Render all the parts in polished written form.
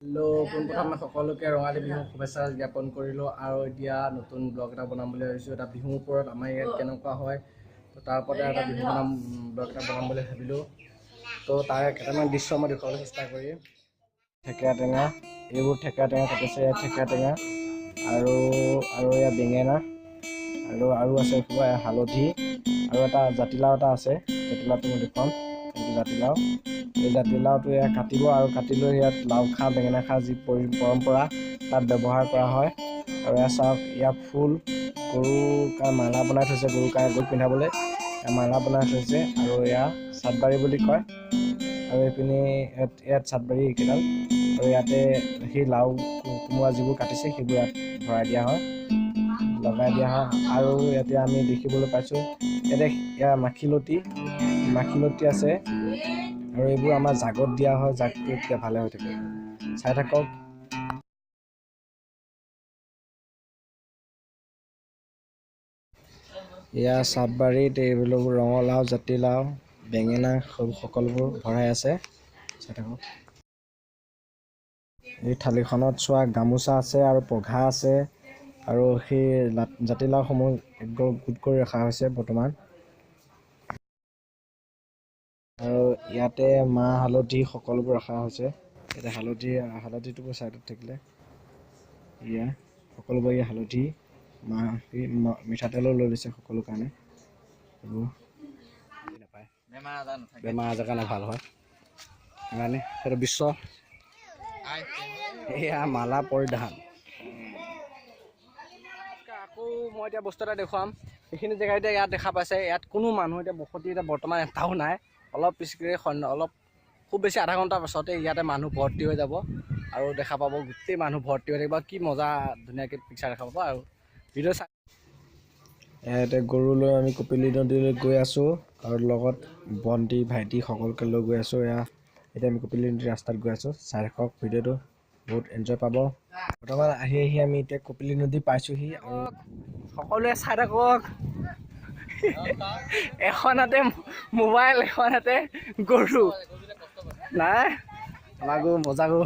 পোনপ্ৰথমে সকলোকে ৰঙালী বিহু শুভেচ্ছা জ্ঞাপন কৰিলোঁ আৰু এতিয়া নতুন ব্লগ এটা বনাম বুলি ভাবিছোঁ। এটা বিহুৰ ওপৰত আমাৰ ইয়াত কেনেকুৱা হয় তো তাৰ ওপৰতে এটা বিহু ব্লগ এটা বনাম বুলি ভাবিলোঁ। তো তাৰে কেইটামান দৃশ্য মই দেখুৱাবলৈ চেষ্টা কৰিম। থেকেৰা টেঙা, এইবোৰ থেকেৰা টেঙা কাটিছে, ইয়াত থেকেৰা টেঙা আৰু ইয়াত বেঙেনা আৰু আছে হালধি আৰু এটা জাতিলাও এটা আছে। জাতিলাওটো মই দেখুৱাম, এইটো জাতিলাও। এই জাতিলাওটো ইয়াত কাটিব আৰু কাটি লৈ ইয়াত লাও খা বেঙেনা খা যি পৰম্পৰা তাত ব্যৱহাৰ কৰা হয়। আৰু ইয়াত চাওক, ইয়াত ফুল গৰুক মালা বনাই থৈছে, গৰুক পিন্ধাবলৈ মালা বনাই থৈছে। আৰু এয়া চাটবাৰী বুলি কয়। আৰু এইপিনে ইয়াত চাটবাৰী এইকেইডাল আৰু ইয়াতে সেই লাও কোমোৰা যিবোৰ কাটিছে সেইবোৰ ইয়াত ভৰাই দিয়া হয়, লগাই দিয়া হয়। আৰু ইয়াতে আমি দেখিবলৈ পাইছোঁ ইয়াত মাখিলতী আছে আৰু এইবোৰ আমাৰ জাগত দিয়া হয়, জাগটো এতিয়া ভালে হৈ থাকে। চাই থাকক। এয়া চাটবাৰীত এইবোৰ ৰঙালাও, জাতিলাও, বেঙেনা সকলোবোৰ ভৰাই আছে, চাই থাকক। এই থালিখনত চোৱা গামোচা আছে আৰু পঘা আছে আৰু সেই জাতিলাওসমূহ গোট কৰি ৰখা হৈছে বৰ্তমান। আৰু ইয়াতে মাহ হালধি সকলোবোৰ ৰখা হৈছে। ইয়াতে হালধিটো চাইডত থাকিলে এয়া সকলোবোৰ হালধি মিঠাতেলো লৈ লৈছে সকলো কাৰণে। এইবোৰ নাপায়, বেমাৰ আজাৰ কাৰণে ভাল হয় সেইকাৰণে সেইটো বিশ্ব এয়া মালা পৰিধান। আকৌ মই এতিয়া বস্তু এটা দেখুৱাম। এইখিনি জেগা এতিয়া ইয়াত দেখা পাইছে, ইয়াত কোনো মানুহ এতিয়া বসতি এতিয়া বৰ্তমান এটাও নাই। অলপ পিছকৈ অলপ খুব বেছি আধা ঘণ্টাৰ পাছতে ইয়াতে মানুহ ভৰ্তি হৈ যাব আৰু দেখা পাব গোটেই মানুহ ভৰ্তি হৈ থাকিব। কি মজা ধুনীয়াকৈ পিকচাৰ দেখা পাব। আৰু ভিডিঅ' চাই ইয়াতে গৰু লৈ আমি কপিলী নদীলৈ গৈ আছোঁ আৰু লগত ভণ্টি ভাইটি সকলোকে লৈ গৈ আছোঁ। এতিয়া আমি কপিলী নদীৰ ৰাস্তাত গৈ আছোঁ, চাই থাকক ভিডিঅ'টো, বহুত এনজয় পাব। বৰ্তমান আহি আমি এতিয়া কপিলী নদী পাইছোঁহি আৰু সকলোৱে চাই থাকক। এখন হাতে মোবাইল, এখন হাতে গৰু নাই আমাকো মজাকো।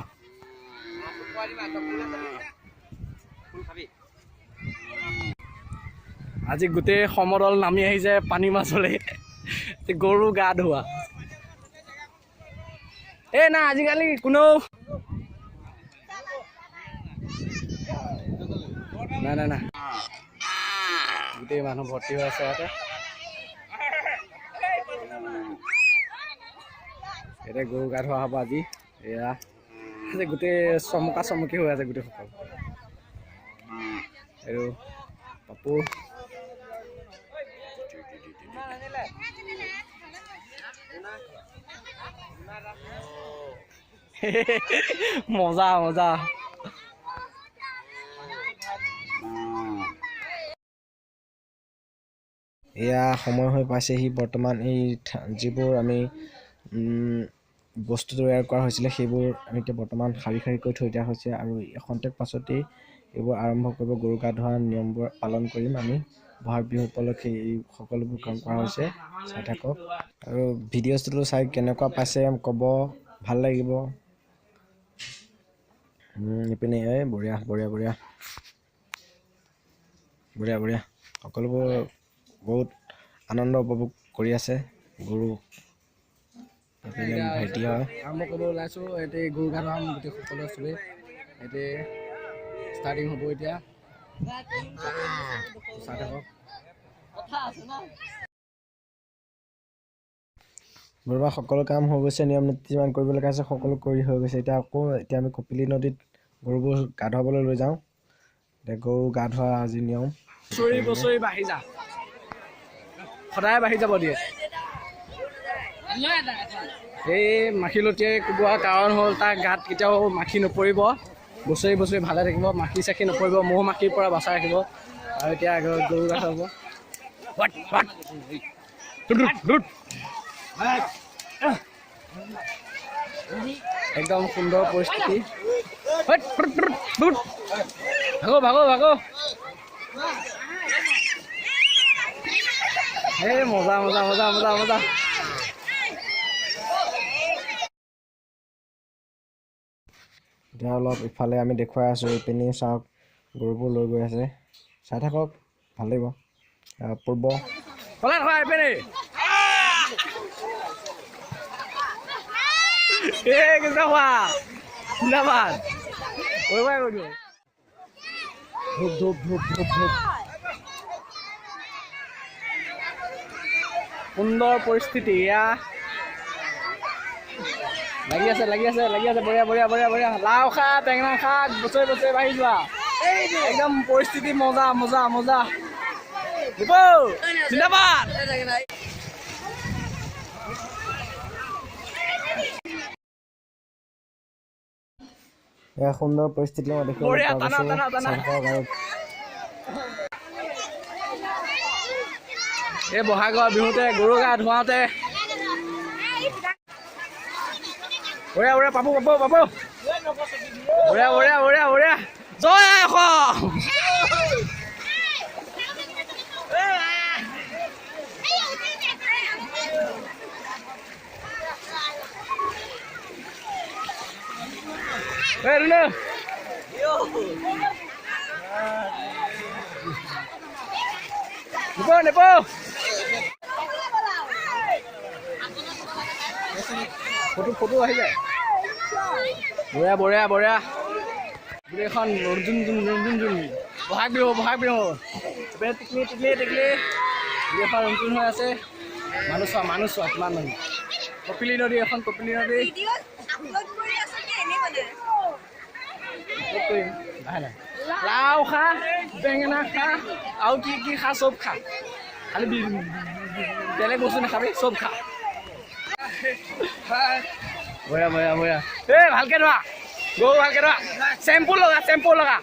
আজি গোটেই সমদল নামি আহিছে পানী মাছলৈ, গৰু গা ধোৱা। নাই আজিকালি কোনেও নাই গোটেই মানুহ ভৰ্তি হৈ আছে ইয়াতে। এতিয়া গৰু গা ধোৱা হ'ব আজি। এয়া গোটেই চমকা চমকি হৈ আছে গোটেই সকল। আৰু পাপু মজা মজা। এয়া সময় হৈ পাইছেহি বৰ্তমান। এই যিবোৰ আমি বস্তু তৈয়াৰ কৰা হৈছিলে সেইবোৰ আমি এতিয়া বৰ্তমান শাৰী শাৰীকৈ থৈ দিয়া হৈছে আৰু খন্তেক পাছতেই এইবোৰ আৰম্ভ কৰিব। গৰু গা ধোৱাৰ নিয়মবোৰ পালন কৰিম আমি। বহাগ বিহু উপলক্ষে এই সকলোবোৰ কাম কৰা হৈছে, চাই থাকক। আৰু ভিডিঅ'টো চাই কেনেকুৱা পাইছে ক'ব, ভাল লাগিব। ইপিনে বঢ়িয়া বঢ়িয়া বঢ়িয়া বঢ়িয়া বঢ়িয়া সকলোবোৰ বহুত আনন্দ উপভোগ কৰি আছে। গৰু ভাইটি হয়। আৰম্ভ কৰিব ওলাইছোঁ। এতিয়া গৰু গা ধোৱা গোটেই সকলোৱে চবেই এতিয়া ষ্টাৰ্টিং হ'ব এতিয়া। চাই থাকক। বৰ্তমান সকলো কাম হৈ গৈছে, নিয়ম নীতি যিমান কৰিব লগা আছে সকলো কৰি হৈ গৈছে। এতিয়া আমি কপিলী নদীত গৰুবোৰ গা ধুৱাবলৈ লৈ যাওঁ। এতিয়া গৰু গা ধোৱা আজি নিয়ম বছৰি বাঢ়ি যা, সদায় বাঢ়ি যাব দিয়ে। এই মাখিলতীয়ে কোবোৱাৰ কাৰণ হ'ল তাৰ গাত কেতিয়াও মাখি নপৰিব, বছৰি বছৰি ভালে থাকিব, মাখি চাখি নপৰিব, মহ মাখিৰ পৰা বচাই ৰাখিব। আৰু এতিয়া গৰু গা ধুৱাব। একদম সুন্দৰ পৰিস্থিতি। ভাগো মজা মজা মজা মজা মজা। এতিয়া অলপ ইফালে আমি দেখুৱাই আছোঁ, ইপিনে চাওক গৰুবোৰ লৈ গৈ আছে, চাই থাকক ভাল লাগিব। পূৰ্ব সুন্দৰ পৰিস্থিতি, এয়া লাগি আছে বঢ়িয়া বঢ়িয়া বঢ়িয়া বঢ়িয়া। লাও খা, বেঙেনা শাক, বছৰি বছৰি বাঢ়ি যোৱা, একদম পৰিস্থিতি মজা মজা মজা। জিন্দাবাদ। এয়া সুন্দৰ পৰিস্থিতি মই দেখিবলৈ পোৱা গৈছে। এই বহাগৰ বিহুতে গৰু গা ধুৱাওঁতে বঢ়িয়া বঢ়িয়া পাপু পাপু পাপু বঢ়িয়া বঢ়িয়া বঢ়িয়া বঢ়িয়া। জয় আই অসম। ফটো আহি যায়। বঢ়িয়া বঢ়িয়া বঢ়িয়া। গোটেইখন বহাগ বিহু টিকলি টিকলি টিকলি গোটেইখন ৰঞ্জুন হৈ আছে। মানুহ চোৱা কিমান মানুহ। কপিলী নদী, এখন কপিলী নদী। লাও খা, বেঙেনা খা, আৰু কি কি খা চব খা, খালি বেলেগ বস্তু নাখাবি, চব খা। বঢ়িয়া বঢ়িয়া বঢ়িয়া। ভালকে ধোৱা গৰু, ভালকে ধোৱা। চেম্পু লগা